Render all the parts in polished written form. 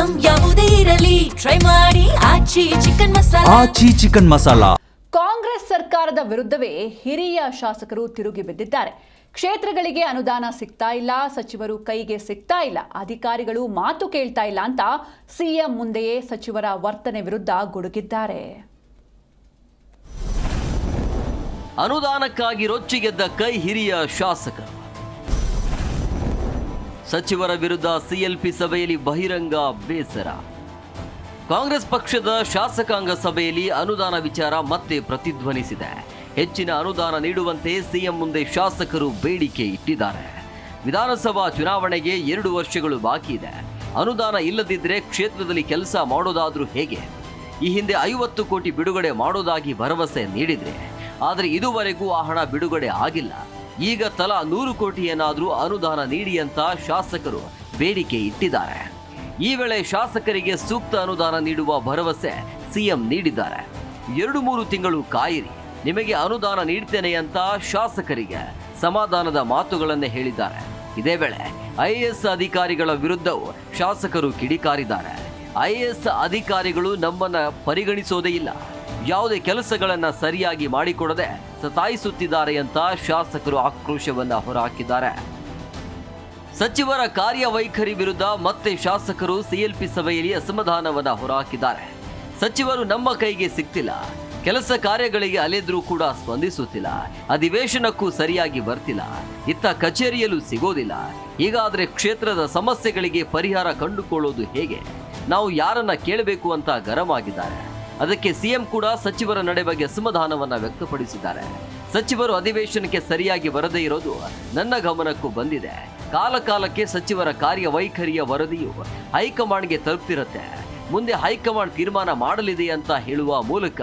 Item ಯಾವುದೇ ಇರಲಿ try ಮಾಡಿ ಆಚಿ ಚಿಕನ್ ಮಸಾಲಾ. ಕಾಂಗ್ರೆಸ್ ಸರ್ಕಾರದ ವಿರುದ್ಧವೇ ಹಿರಿಯ ಶಾಸಕರು ತಿರುಗಿ ಬಿದ್ದಿದ್ದಾರೆ. ಕ್ಷೇತ್ರಗಳಿಗೆ ಅನುದಾನ ಸಿಗ್ತಾ ಇಲ್ಲ, ಸಚಿವರು ಕೈಗೆ ಸಿಗ್ತಾ ಇಲ್ಲ, ಅಧಿಕಾರಿಗಳು ಮಾತು ಕೇಳ್ತಾ ಇಲ್ಲ ಅಂತ ಸಿಎಂ ಮುಂದೆಯೇ ಸಚಿವರ ವರ್ತನೆ ವಿರುದ್ಧ ಗುಡುಗಿದ್ದಾರೆ. ಅನುದಾನಕ್ಕಾಗಿ ರೊಚ್ಚಿಗೆದ್ದ ಕೈ ಹಿರಿಯ ಶಾಸಕರು. ಸಚಿವರ ವಿರುದ್ಧ ಸಿಎಲ್ಪಿ ಸಭೆಯಲ್ಲಿ ಬಹಿರಂಗ ಬೇಸರ. ಕಾಂಗ್ರೆಸ್ ಪಕ್ಷದ ಶಾಸಕಾಂಗ ಸಭೆಯಲ್ಲಿ ಅನುದಾನ ವಿಚಾರ ಮತ್ತೆ ಪ್ರತಿಧ್ವನಿಸಿದೆ. ಹೆಚ್ಚಿನ ಅನುದಾನ ನೀಡುವಂತೆ ಸಿಎಂ ಮುಂದೆ ಶಾಸಕರು ಬೇಡಿಕೆ ಇಟ್ಟಿದ್ದಾರೆ. ವಿಧಾನಸಭಾ ಚುನಾವಣೆಗೆ 2 ವರ್ಷಗಳು ಬಾಕಿ ಇದೆ. ಅನುದಾನ ಇಲ್ಲದಿದ್ದರೆ ಕ್ಷೇತ್ರದಲ್ಲಿ ಕೆಲಸ ಮಾಡೋದಾದ್ರೂ ಹೇಗೆ? ಈ ಹಿಂದೆ 50 ಕೋಟಿ ಬಿಡುಗಡೆ ಮಾಡೋದಾಗಿ ಭರವಸೆ ನೀಡಿದ್ರೆ, ಆದರೆ ಇದುವರೆಗೂ ಆ ಹಣ ಬಿಡುಗಡೆ ಆಗಿಲ್ಲ. ಈಗ ತಲಾ 100 ಕೋಟಿ ಏನಾದರೂ ಅನುದಾನ ನೀಡಿ ಅಂತ ಶಾಸಕರು ಬೇಡಿಕೆ ಇಟ್ಟಿದ್ದಾರೆ. ಈ ವೇಳೆ ಶಾಸಕರಿಗೆ ಸೂಕ್ತ ಅನುದಾನ ನೀಡುವ ಭರವಸೆ ಸಿಎಂ ನೀಡಿದ್ದಾರೆ. 2-3 ತಿಂಗಳು ಕಾಯಿರಿ, ನಿಮಗೆ ಅನುದಾನ ನೀಡ್ತೇನೆ ಅಂತ ಶಾಸಕರಿಗೆ ಸಮಾಧಾನದ ಮಾತುಗಳನ್ನೇ ಹೇಳಿದ್ದಾರೆ. ಇದೇ ವೇಳೆ ಐಎಎಸ್ ಅಧಿಕಾರಿಗಳ ವಿರುದ್ಧವೂ ಶಾಸಕರು ಕಿಡಿಕಾರಿದ್ದಾರೆ. ಐಎಎಸ್ ಅಧಿಕಾರಿಗಳು ನಮ್ಮನ್ನ ಪರಿಗಣಿಸೋದೇ ಇಲ್ಲ, ಯಾವುದೇ ಕೆಲಸಗಳನ್ನ ಸರಿಯಾಗಿ ಮಾಡಿಕೊಡದೆ ಸತಾಯಿಸುತ್ತಿದ್ದಾರೆ ಅಂತ ಶಾಸಕರು ಆಕ್ರೋಶವನ್ನ ಹೊರಹಾಕಿದ್ದಾರೆ. ಸಚಿವರ ಕಾರ್ಯವೈಖರಿ ವಿರುದ್ಧ ಮತ್ತೆ ಶಾಸಕರು ಸಿಎಲ್ಪಿ ಸಭೆಯಲ್ಲಿ ಅಸಮಾಧಾನವನ್ನ ಹೊರಹಾಕಿದ್ದಾರೆ. ಸಚಿವರು ನಮ್ಮ ಕೈಗೆ ಸಿಗ್ತಿಲ್ಲ, ಕೆಲಸ ಕಾರ್ಯಗಳಿಗೆ ಅಲೆದ್ರೂ ಕೂಡ ಸ್ಪಂದಿಸುತ್ತಿಲ್ಲ, ಅಧಿವೇಶನಕ್ಕೂ ಸರಿಯಾಗಿ ಬರ್ತಿಲ್ಲ, ಇತ್ತ ಕಚೇರಿಯಲ್ಲೂ ಸಿಗೋದಿಲ್ಲ. ಹೀಗಾದ್ರೆ ಕ್ಷೇತ್ರದ ಸಮಸ್ಯೆಗಳಿಗೆ ಪರಿಹಾರ ಕಂಡುಕೊಳ್ಳೋದು ಹೇಗೆ? ನಾವು ಯಾರನ್ನ ಕೇಳಬೇಕು ಅಂತ ಗರಂ ಆಗಿದ್ದಾರೆ. ಅದಕ್ಕೆ ಸಿಎಂ ಕೂಡ ಸಚಿವರ ನಡೆ ಬಗ್ಗೆ ಅಸಮಾಧಾನವನ್ನ ವ್ಯಕ್ತಪಡಿಸಿದ್ದಾರೆ. ಸಚಿವರು ಅಧಿವೇಶನಕ್ಕೆ ಸರಿಯಾಗಿ ಬರದೇ ಇರೋದು ನನ್ನ ಗಮನಕ್ಕೂ ಬಂದಿದೆ. ಕಾಲಕಾಲಕ್ಕೆ ಸಚಿವರ ಕಾರ್ಯವೈಖರಿಯ ವರದಿಯು ಹೈಕಮಾಂಡ್ಗೆ ತಲುಪ್ತಿರುತ್ತೆ. ಮುಂದೆ ಹೈಕಮಾಂಡ್ ತೀರ್ಮಾನ ಮಾಡಲಿದೆ ಅಂತ ಹೇಳುವ ಮೂಲಕ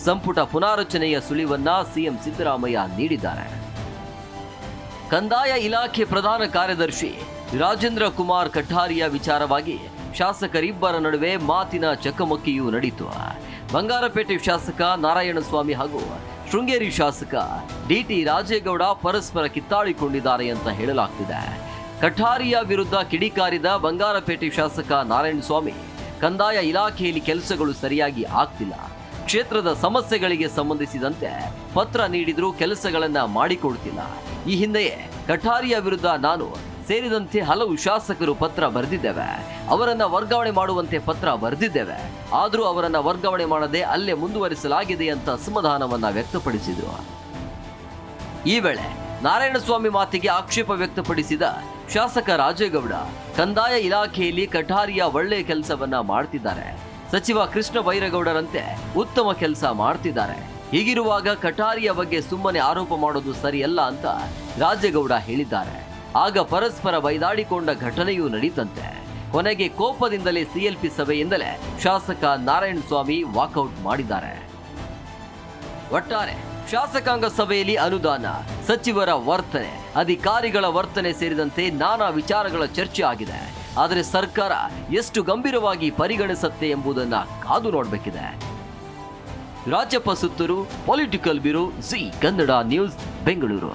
ಸಂಪುಟ ಪುನಾರಚನೆಯ ಸುಳಿವನ್ನ ಸಿಎಂ ಸಿದ್ದರಾಮಯ್ಯ ನೀಡಿದ್ದಾರೆ. ಕಂದಾಯ ಇಲಾಖೆ ಪ್ರಧಾನ ಕಾರ್ಯದರ್ಶಿ ರಾಜೇಂದ್ರ ಕುಮಾರ್ ಕಠಾರಿಯ ವಿಚಾರವಾಗಿ ಶಾಸಕರಿಬ್ಬರ ನಡುವೆ ಮಾತಿನ ಚಕಮಕಿಯೂ ನಡೆಯಿತು. ಬಂಗಾರಪೇಟೆ ಶಾಸಕ ನಾರಾಯಣಸ್ವಾಮಿ ಹಾಗೂ ಶೃಂಗೇರಿ ಶಾಸಕ ಡಿಟಿ ರಾಜೇಗೌಡ ಪರಸ್ಪರ ಕಿತ್ತಾಡಿಕೊಂಡಿದ್ದಾರೆ ಅಂತ ಹೇಳಲಾಗ್ತಿದೆ. ಕಠಾರಿಯ ವಿರುದ್ಧ ಕಿಡಿಕಾರಿದ ಬಂಗಾರಪೇಟೆ ಶಾಸಕ ನಾರಾಯಣಸ್ವಾಮಿ, ಕಂದಾಯ ಇಲಾಖೆಯಲ್ಲಿ ಕೆಲಸಗಳು ಸರಿಯಾಗಿ ಆಗ್ತಿಲ್ಲ, ಕ್ಷೇತ್ರದ ಸಮಸ್ಯೆಗಳಿಗೆ ಸಂಬಂಧಿಸಿದಂತೆ ಪತ್ರ ನೀಡಿದ್ರೂ ಕೆಲಸಗಳನ್ನ ಮಾಡಿಕೊಡ್ತಿಲ್ಲ. ಈ ಹಿಂದೆಯೇ ಕಠಾರಿಯ ವಿರುದ್ಧ ನಾನು ಸೇರಿದಂತೆ ಹಲವು ಶಾಸಕರು ಪತ್ರ ಬರೆದಿದ್ದೇವೆ, ಅವರನ್ನ ವರ್ಗಾವಣೆ ಮಾಡುವಂತೆ ಪತ್ರ ಬರೆದಿದ್ದೇವೆ, ಆದರೂ ಅವರನ್ನ ವರ್ಗಾವಣೆ ಮಾಡದೆ ಅಲ್ಲೇ ಮುಂದುವರಿಸಲಾಗಿದೆ ಅಂತ ಅಸಮಾಧಾನವನ್ನ ವ್ಯಕ್ತಪಡಿಸಿದರು. ಈ ವೇಳೆ ನಾರಾಯಣಸ್ವಾಮಿ ಮಾತಿಗೆ ಆಕ್ಷೇಪ ವ್ಯಕ್ತಪಡಿಸಿದ ಶಾಸಕ ರಾಜೇಗೌಡ, ಕಂದಾಯ ಇಲಾಖೆಯಲ್ಲಿ ಕಠಾರಿಯ ಒಳ್ಳೆಯ ಕೆಲಸವನ್ನ ಮಾಡ್ತಿದ್ದಾರೆ, ಸಚಿವ ಕೃಷ್ಣ ಬೈರೇಗೌಡರಂತೆ ಉತ್ತಮ ಕೆಲಸ ಮಾಡ್ತಿದ್ದಾರೆ. ಹೀಗಿರುವಾಗ ಕಠಾರಿಯ ಬಗ್ಗೆ ಸುಮ್ಮನೆ ಆರೋಪ ಮಾಡೋದು ಸರಿಯಲ್ಲ ಅಂತ ರಾಜೇಗೌಡ ಹೇಳಿದ್ದಾರೆ. ಆಗ ಪರಸ್ಪರ ಬೈದಾಡಿಕೊಂಡ ಘಟನೆಯೂ ನಡೀತಂತೆ. ಕೊನೆಗೆ ಕೋಪದಿಂದಲೇ ಸಿಎಲ್ಪಿ ಸಭೆಯಿಂದಲೇ ಶಾಸಕ ನಾರಾಯಣಸ್ವಾಮಿ ವಾಕೌಟ್ ಮಾಡಿದ್ದಾರೆ. ಒಟ್ಟಾರೆ ಶಾಸಕಾಂಗ ಸಭೆಯಲ್ಲಿ ಅನುದಾನ, ಸಚಿವರ ವರ್ತನೆ, ಅಧಿಕಾರಿಗಳ ವರ್ತನೆ ಸೇರಿದಂತೆ ನಾನಾ ವಿಚಾರಗಳ ಚರ್ಚೆ ಆಗಿದೆ. ಆದರೆ ಸರ್ಕಾರ ಎಷ್ಟು ಗಂಭೀರವಾಗಿ ಪರಿಗಣಿಸುತ್ತೆ ಎಂಬುದನ್ನ ಕಾದು ನೋಡಬೇಕಿದೆ. Rajappa Suttur, political bureau, Zee Kannada news, Bengaluru.